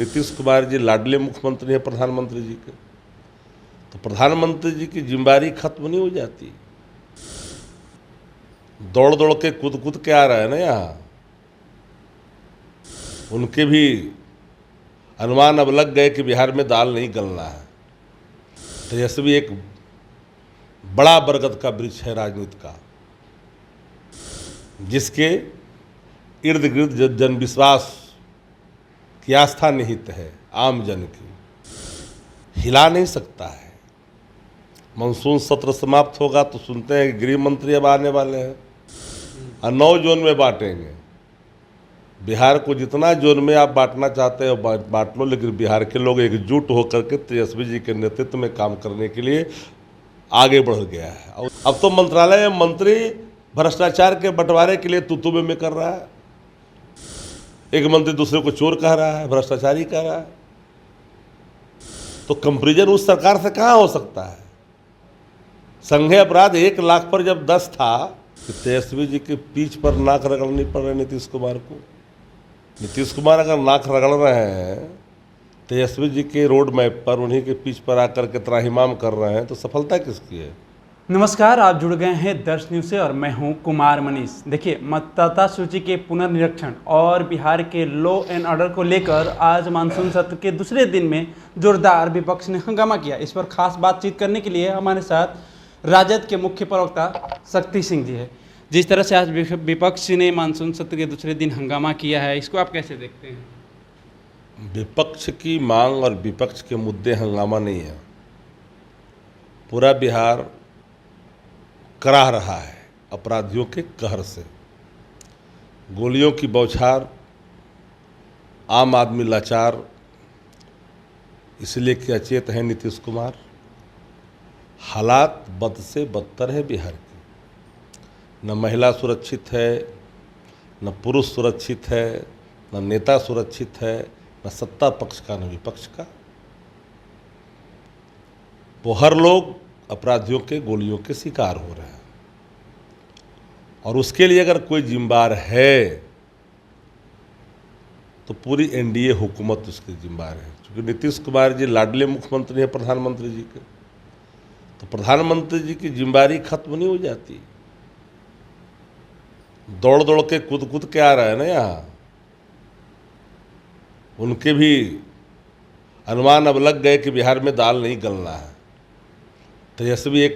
नीतीश कुमार जी लाडले मुख्यमंत्री हैं प्रधानमंत्री जी के, तो प्रधानमंत्री जी की जिम्मेदारी खत्म नहीं हो जाती। दौड़ दौड़ के कूद कूद के आ रहे हैं ना यहाँ, उनके भी अनुमान अब लग गए कि बिहार में दाल नहीं गलना है। तेजस्वी एक बड़ा बरगद का वृक्ष है राजनीति का, जिसके इर्द गिर्द जन विश्वास की आस्था निहित है, आम जन की हिला नहीं सकता है। मानसून सत्र समाप्त होगा तो सुनते हैं कि गृह मंत्री अब आने वाले हैं और 9 जोन में बांटेंगे। बिहार को जितना जोन में आप बांटना चाहते हो बांट लो, लेकिन बिहार के लोग एकजुट होकर के तेजस्वी जी के नेतृत्व में काम करने के लिए आगे बढ़ गया है। और अब तो मंत्रालय में मंत्री भ्रष्टाचार के बंटवारे के लिए तू में कर रहा है। एक मंत्री दूसरे को चोर कह रहा है, भ्रष्टाचारी कह रहा है, तो कंपेरिजन उस सरकार से कहाँ हो सकता है। संघीय अपराध 1 लाख पर जब 10 था, तो तेजस्वी जी के पीठ पर नाक रगड़नी पड़ रही नीतीश कुमार को। नीतीश कुमार अगर नाक रगड़ रहे हैं तेजस्वी जी के रोड मैप पर, उन्हीं के पीछ पर आकर के त्राहिमाम कर रहे हैं, तो सफलता किसकी है। नमस्कार, आप जुड़ गए हैं दर्श न्यूज से और मैं हूं कुमार मनीष। देखिए, मतदाता सूची के पुनर्निरीक्षण और बिहार के लॉ एंड ऑर्डर को लेकर आज मानसून सत्र के दूसरे दिन में जोरदार विपक्ष ने हंगामा किया। इस पर खास बातचीत करने के लिए हमारे साथ राजद के मुख्य प्रवक्ता शक्ति सिंह जी है। जिस तरह से आज विपक्ष ने मानसून सत्र के दूसरे दिन हंगामा किया है, इसको आप कैसे देखते हैं? विपक्ष की मांग और विपक्ष के मुद्दे हंगामा नहीं है। पूरा बिहार कराह रहा है अपराधियों के कहर से। गोलियों की बौछार, आम आदमी लाचार, इसलिए कि अचेत है नीतीश कुमार। हालात बद से बदतर है बिहार की। न महिला सुरक्षित है, न पुरुष सुरक्षित है, न नेता सुरक्षित है, न सत्ता पक्ष का न विपक्ष का। वो हर लोग अपराधियों के गोलियों के शिकार हो रहे हैं, और उसके लिए अगर कोई जिम्मेदार है तो पूरी एनडीए हुकूमत उसकी जिम्मेदार है। क्योंकि नीतीश कुमार जी लाडले मुख्यमंत्री हैं प्रधानमंत्री जी के, तो प्रधानमंत्री जी की जिम्मेदारी खत्म नहीं हो जाती। दौड़ दौड़ के कूद कूद के आ रहे हैं ना यहाँ, उनके भी अनुमान अब लग गए कि बिहार में दाल नहीं गलना है। तेजस्वी एक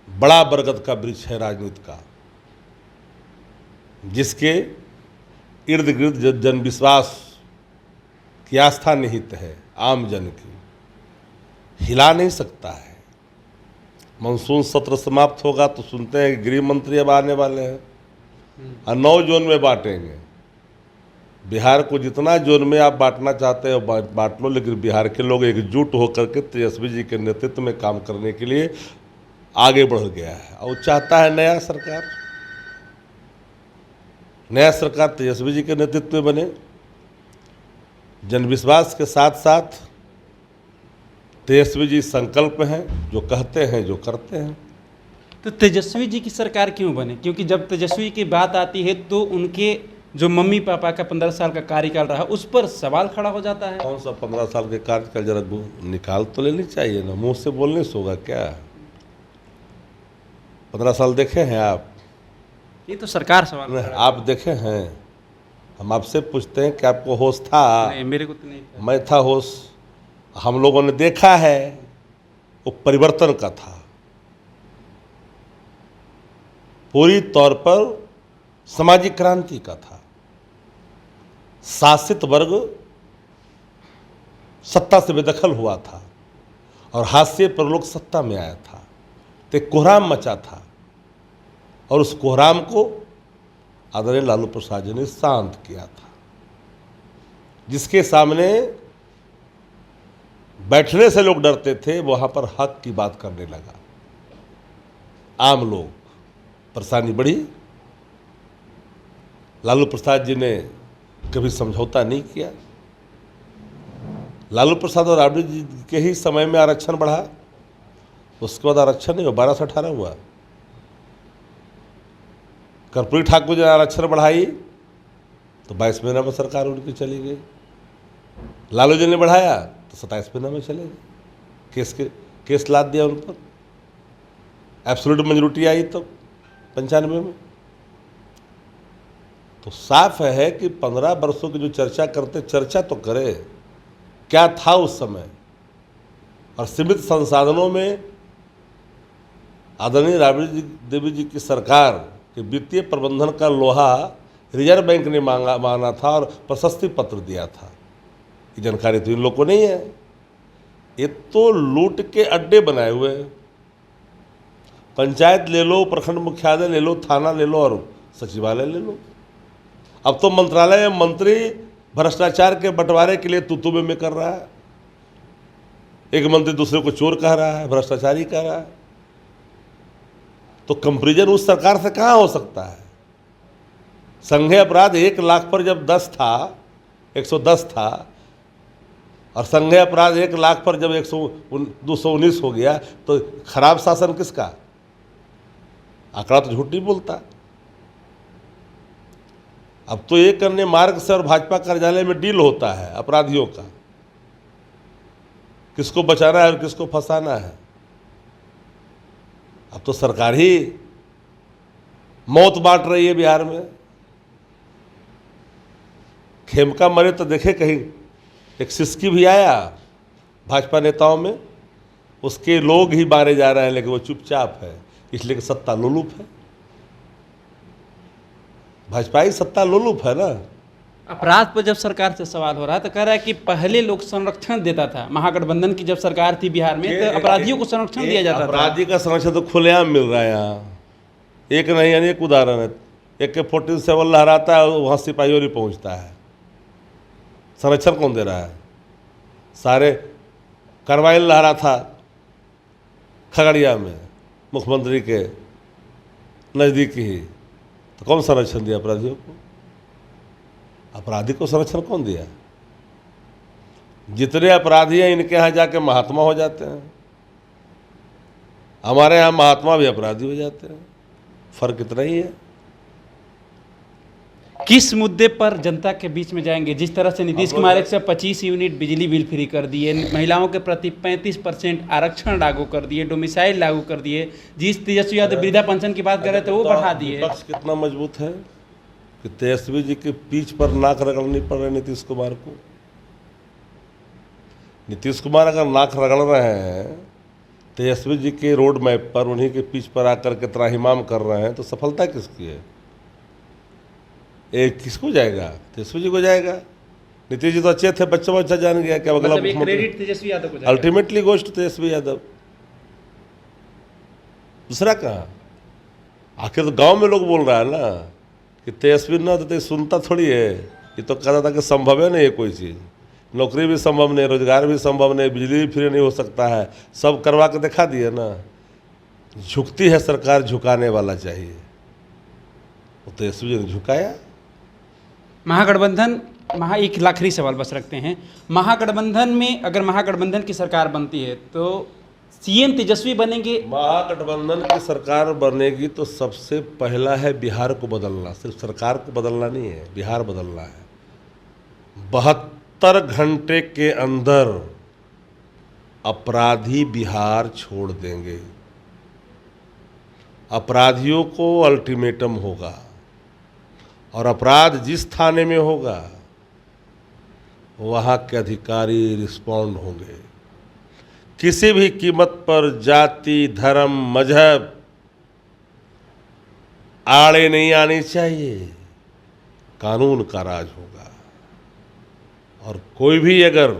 बड़ा बरगद का वृक्ष है राजनीति का, जिसके इर्द गिर्द जन विश्वास की आस्था निहित है, आम जन की हिला नहीं सकता है। मानसून सत्र समाप्त होगा तो सुनते हैं कि गृह मंत्री अब आने वाले हैं और 9 जोन में बांटेंगे। बिहार को जितना जोन में आप बांटना चाहते हो बांट लो, लेकिन बिहार के लोग एकजुट होकर के तेजस्वी जी के नेतृत्व में काम करने के लिए आगे बढ़ गया है। और चाहता है नया सरकार तेजस्वी जी के नेतृत्व में बने। जनविश्वास के साथ साथ तेजस्वी जी संकल्प हैं, जो कहते हैं जो करते हैं। तो तेजस्वी जी की सरकार क्यों बने? क्योंकि जब तेजस्वी की बात आती है तो उनके जो मम्मी पापा का 15 साल का कार्यकाल रहा, उस पर सवाल खड़ा हो जाता है। कौन सा 15 साल के कार्यकाल, जरा निकाल तो लेनी चाहिए ना, मुंह से बोलने से होगा क्या। 15 साल देखे हैं आप? ये तो सरकार सवाल आप देखे हैं? हम आपसे पूछते हैं कि आपको होश था? नहीं, मेरे को तो नहीं था। मैं था होश। हम लोगों ने देखा है, वो परिवर्तन का था, पूरी तौर पर सामाजिक क्रांति का था। शासित वर्ग सत्ता से बेदखल हुआ था और हाशिए पर लोग सत्ता में आया था, तो एक कोहराम मचा था, और उस कोहराम को आदरणीय लालू प्रसाद जी ने शांत किया था। जिसके सामने बैठने से लोग डरते थे, वहां पर हक की बात करने लगा। आम लोग, परेशानी बढ़ी। लालू प्रसाद जी ने कभी समझौता नहीं किया। लालू प्रसाद और राबड़ी जी के ही समय में आरक्षण बढ़ा, उसके बाद आरक्षण नहीं हुआ, 12 से 18 हुआ। कर्पूरी ठाकुर जी ने आरक्षण बढ़ाई तो 22 महीना में सरकार उनकी चली गई। लालू जी ने बढ़ाया तो 27 महीना में चले गए, केस लाद दिया उन पर, एब्सोल्यूट मेजॉरिटी आई तो 95 में। तो साफ है कि 15 वर्षों की जो चर्चा करते, चर्चा तो करे क्या था उस समय, और सीमित संसाधनों में आदरणीय राबड़ी देवी जी की सरकार के वित्तीय प्रबंधन का लोहा रिजर्व बैंक ने मांगा था और प्रशस्ति पत्र दिया था। ये जानकारी तो इन लोगों को नहीं है। ये तो लूट के अड्डे बनाए हुए हैं। पंचायत ले लो, प्रखंड मुख्यालय ले लो, थाना ले लो और सचिवालय ले लो। अब तो मंत्रालय में मंत्री भ्रष्टाचार के बंटवारे के लिए तू में कर रहा है। एक मंत्री दूसरे को चोर कह रहा है, भ्रष्टाचारी कह रहा है। तो कंपेरिजन उस सरकार से कहाँ हो सकता है? संघीय अपराध 1 लाख पर जब 110 था और संघीय अपराध 1 लाख पर जब 219 हो गया, तो खराब शासन किसका? आंकड़ा तो झूठ नहीं बोलता। अब तो एक अन्य मार्ग से और भाजपा कार्यालय में डील होता है अपराधियों का, किसको बचाना है और किसको फंसाना है। अब तो सरकार ही मौत बांट रही है बिहार में। खेमका मरे तो देखे कहीं एक सिसकी भी आया भाजपा नेताओं में, उसके लोग ही मारे जा रहे हैं, लेकिन वो चुपचाप है, इसलिए कि सत्ता लोलुप है। भाजपा ही सत्ता लोलुप है ना। अपराध पर जब सरकार से सवाल हो रहा है तो कह रहा है कि पहले लोग संरक्षण देता था, महागठबंधन की जब सरकार थी बिहार में तो अपराधियों को संरक्षण दिया जाता था। अपराधी का संरक्षण तो खुलेआम मिल रहा है यहाँ, एक नहीं अनेक उदाहरण है। AK-47 लहराता है, वहाँ सिपाहियों नहीं पहुँचता है। संरक्षण कौन दे रहा है? सारे कार्बाइन लहरा था खगड़िया में, मुख्यमंत्री के नज़दीक ही, तो कौन संरक्षण दिया अपराधियों को? अपराधी को संरक्षण कौन दिया? जितने अपराधी हैं इनके यहाँ जाके महात्मा हो जाते हैं, हमारे यहाँ महात्मा भी अपराधी हो जाते हैं। फर्क इतना ही है। किस मुद्दे पर जनता के बीच में जाएंगे? जिस तरह से नीतीश कुमार 125 यूनिट बिजली बिल फ्री कर दिए, महिलाओं के प्रति 35% आरक्षण लागू कर दिए, डोमिसाइल लागू कर दिए, जिस तेजस्वी यादव वृद्धा पेंशन की बात कर रहे थे वो बढ़ा दिए। विपक्ष कितना मजबूत है कि तेजस्वी जी के पीठ पर नाक रगड़नी पड़ रही नीतीश कुमार को। नीतीश कुमार अगर नाक रगड़ रहे हैं तेजस्वी जी के रोड मैप पर, उन्हीं के पीछ पर आकर के त्राहिमाम कर रहे हैं, तो सफलता किसकी है? एक किसको जाएगा? तेजस्वी जी को जाएगा। नीतीश जी तो अच्छे थे, बच्चा जान गया क्या अगला क्रेडिट तेजस्वी यादव को जाएगा। Ultimately goes to Tejashwi Yadav. दूसरा कहाँ? आखिर तो गांव में लोग बोल रहा है ना कि तेजस्वी ना तो सुनता थोड़ी है। ये तो कहता था कि संभव है नहीं है कोई चीज़, नौकरी भी संभव नहीं, रोजगार भी संभव नहीं, बिजली भी फ्री नहीं हो सकता है, सब करवा के दिखा दिए ना। झुकती है सरकार, झुकाने वाला चाहिए। वो तेजस्वी जी ने झुकाया। महागठबंधन एक आखिरी सवाल बस रखते हैं। महागठबंधन में अगर महागठबंधन की सरकार बनती है तो सीएम तेजस्वी बनेंगे? महागठबंधन की सरकार बनेगी तो सबसे पहला है बिहार को बदलना। सिर्फ सरकार को बदलना नहीं है, बिहार बदलना है। 72 घंटे के अंदर अपराधी बिहार छोड़ देंगे। अपराधियों को अल्टीमेटम होगा और अपराध जिस थाने में होगा वहाँ के अधिकारी रिस्पॉन्ड होंगे। किसी भी कीमत पर जाति, धर्म, मजहब आड़े नहीं आनी चाहिए। कानून का राज होगा और कोई भी अगर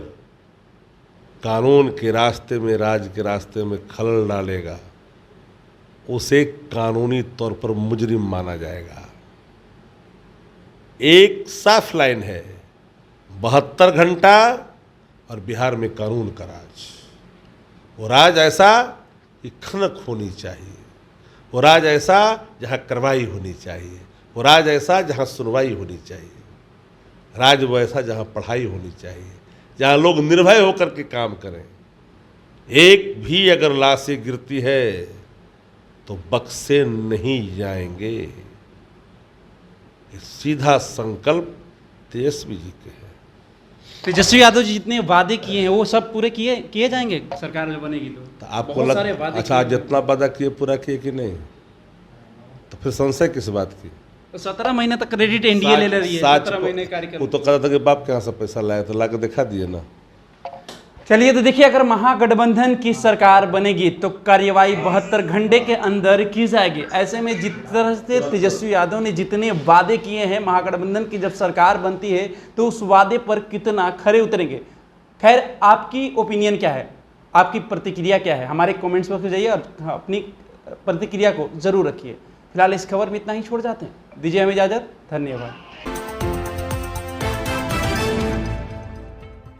कानून के रास्ते में, राज के रास्ते में खलल डालेगा उसे कानूनी तौर पर मुजरिम माना जाएगा। एक साफ लाइन है, 72 घंटा और बिहार में कानून का राज। वो राज ऐसा कि खनक होनी चाहिए, वो राज ऐसा जहाँ कार्रवाई होनी चाहिए, वो राज ऐसा जहाँ सुनवाई होनी चाहिए, राज वो ऐसा जहाँ पढ़ाई होनी चाहिए, जहाँ लोग निर्भय होकर के काम करें। एक भी अगर लाशें गिरती है तो बक्से नहीं जाएंगे। ये सीधा संकल्प तेजस्वी जी के है। तेजस्वी यादव जी जितने वादे किए हैं वो सब पूरे किए जाएंगे सरकार जो बनेगी तो आपको बहुत सारे वादे अच्छा किए आज जितना वादा किए पूरा किए कि नहीं? तो फिर संशय किस बात की? तो 17 महीने तक क्रेडिट एनडीए ले रही है, 17 महीने वो कार्यकाल। तो कहता था कि बाप के यहाँ से पैसा लाया तो ला के दिखा दिए ना। चलिए तो देखिए, अगर महागठबंधन की सरकार बनेगी तो कार्यवाही 72 घंटे के अंदर की जाएगी। ऐसे में जिस तरह से तेजस्वी यादव ने जितने वादे किए हैं, महागठबंधन की जब सरकार बनती है तो उस वादे पर कितना खरे उतरेंगे। खैर, आपकी ओपिनियन क्या है, आपकी प्रतिक्रिया क्या है? हमारे कमेंट्स बॉक्स में जाइए और अपनी प्रतिक्रिया को जरूर रखिए। फिलहाल इस खबर में इतना ही छोड़ जाते हैं। दीजिए हमें इजाजत, धन्यवाद।